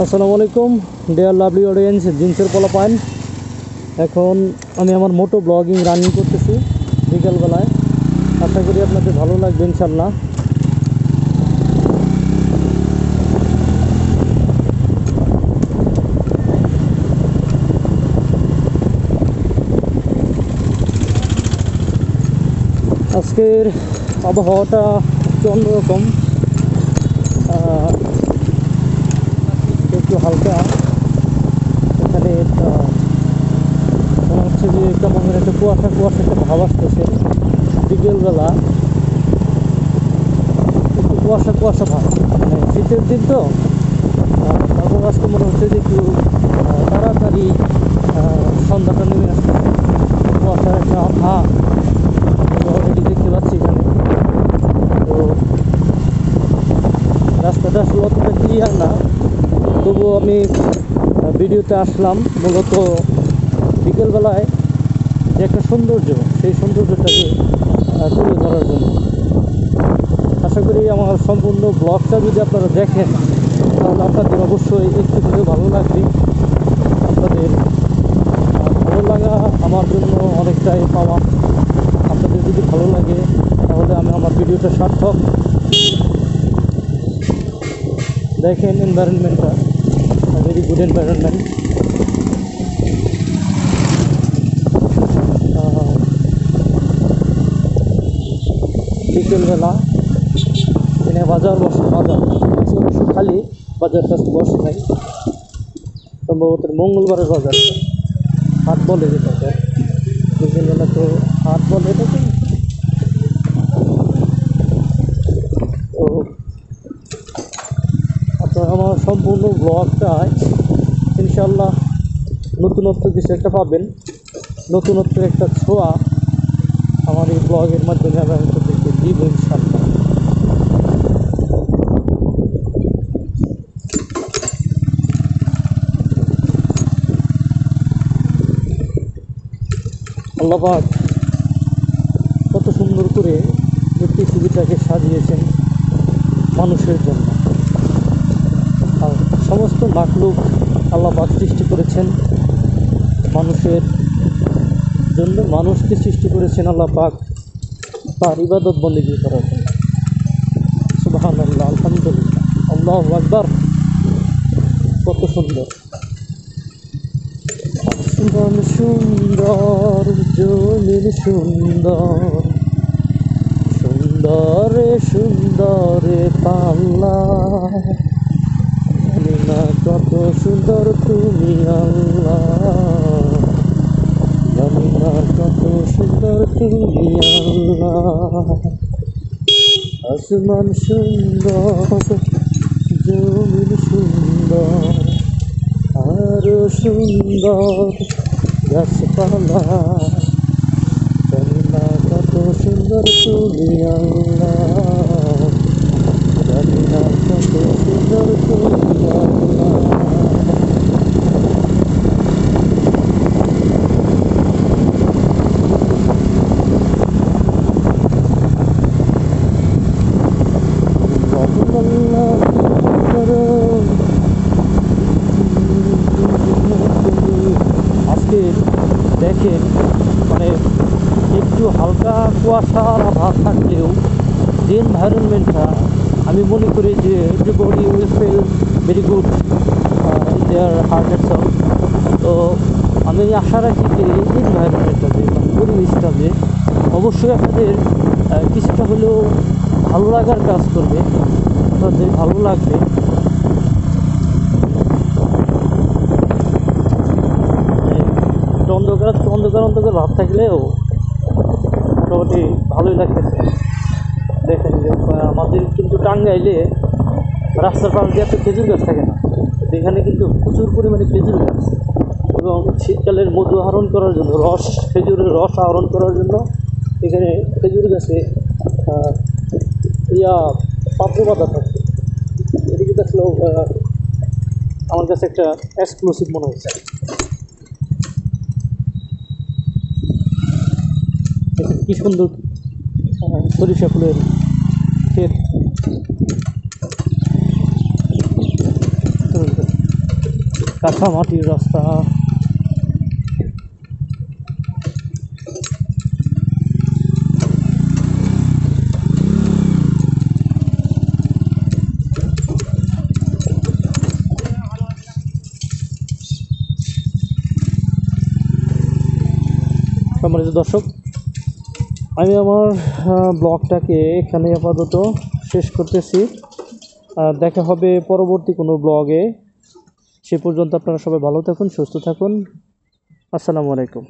আসসালামু আলাইকুম deer lovely audience, জিন্সের পোলাপাইন। এখন আমি আমার মোটো ব্লগিং রানিং করতেছি বিকালবেলায়। আশা করি আপনাদের ভালো লাগবে ইনশাল্লাহ। আজকের আবহাওয়াটা একটু অন্যরকম, একটু হালকা। এখানে মনে হচ্ছে যে কেমন একটা কুয়াশা একটা ভাব আসতেছে। বিকেলবেলা একটু কুয়াশা ভাব, মানে শীতের দিন তো। তারপর আজকে মনে হচ্ছে যে একটু তাড়াতাড়ি সন্ধ্যাটা নেমে আসতেছে। কুয়াশার একটা ভাব অলরেডি দেখতে পাচ্ছি এখানে। তো রাস্তাটা আসলে অতটা ক্লিয়ার না, তবুও আমি ভিডিওতে আসলাম মূলত বিকেলবেলায় যে একটা সৌন্দর্য, সেই সৌন্দর্যটাকে তুলে ধরার জন্য। আশা করি আমার সম্পূর্ণ ব্লগটা যদি আপনারা দেখেন তাহলে আপনাদের অবশ্যই একটু হলেও ভালো লাগবে। আপনাদের ভালো লাগা আমার জন্য অনেকটাই পাওয়া। আপনাদের যদি ভালো লাগে তাহলে আমি আমার ভিডিওটা সার্থক। দেখেন এনভায়রনমেন্টটা, ভেরি গুড এনভায়রনমেন্ট। বিকেলবেলা এখানে বাজার বসে, বাজার অবশ্য খালি, বাজারটা আজকে বসে নাই, সম্ভবত মঙ্গলবারের বাজার, হাট বলে যেটাকে। বিকেলবেলা তো হাট বলে এটাকে। তো আপনারা আমার সম্পূর্ণ ব্লগটায় ইনশাল্লাহ নতুনত্ব কিছু একটা পাবেন, নতুনত্বের একটা ছোঁয়া আমার এই ব্লগের মাধ্যমে আমি আপনাদেরকে দিব ইনশাল্লাহ। আল্লাহ পাক কত সুন্দর করে এই পৃথিবীটাকে সাজিয়েছেন মানুষের জন্য। আর সমস্ত মাখলুক আল্লাহ পাক সৃষ্টি করেছেন মানুষের জন্য। মানুষকে সৃষ্টি করেছেন আল্লাহ পাক তার ইবাদত বন্দেগী করার জন্য। সুবহানাল্লাহ, আলহামদুলিল্লাহ, আল্লাহু আকবার। কত সুন্দর, আসমান সুন্দর, জমিন সুন্দর, সুন্দরে সুন্দরে পাল্লা। জানি না কত সুন্দর তুমি আল্লাহ, জানি না কত সুন্দর তুমি আল্লাহ। আসমান সুন্দর, জমিন সুন্দর, আরো সুন্দর গাছপালা। জানি না কত সুন্দর তুমি আল্লাহ, জানি না কত সুন্দর তুমি আল্লাহ। আজকে দেখেন, মানে একটু হালকা কুয়াশার আভাস থাকলেও যে এনভায়রনমেন্টটা, আমি মনে করি যে everybody will feel very good in their heart and soul. তো আমি আশা রাখি যে এই এনভায়রনমেন্টটা, যে পরিবেশটা, যে অবশ্যই আপনাদের কিছুটা হলেও ভালো লাগার কাজ করবে, আপনাদের ভালো লাগবে। অন্ধকার অন্ধকার অন্ধকার ভাব থাকলেও মোটামুটি ভালোই লাগতেছে। দেখেন যে আমাদের কিন্তু টাঙ্গাইলে রাস্তার পাশ দিয়ে এত খেজুর গাছ থাকে না, এখানে কিন্তু প্রচুর পরিমাণে খেজুর গাছ। এবং শীতকালের মধু আহরণ করার জন্য, খেজুরের রস আহরণ করার জন্য এখানে খেজুর গাছে পাত্র পাতা থাকে। এদিকে দেখলেও আমার কাছে একটা এক্সক্লুসিভ মনে হচ্ছে। কি সুন্দর সরিষা ফুলের ক্ষেত। কাঁচা মাটির রাস্তা। সম্মানিত দর্শক, আমি আমার ব্লগটাকে এখানে আপাতত শেষ করতেছি। দেখা হবে পরবর্তী কোনো ব্লগে। সে পর্যন্ত আপনারা সবাই ভালো থাকুন, সুস্থ থাকুন। আসসালামু আলাইকুম।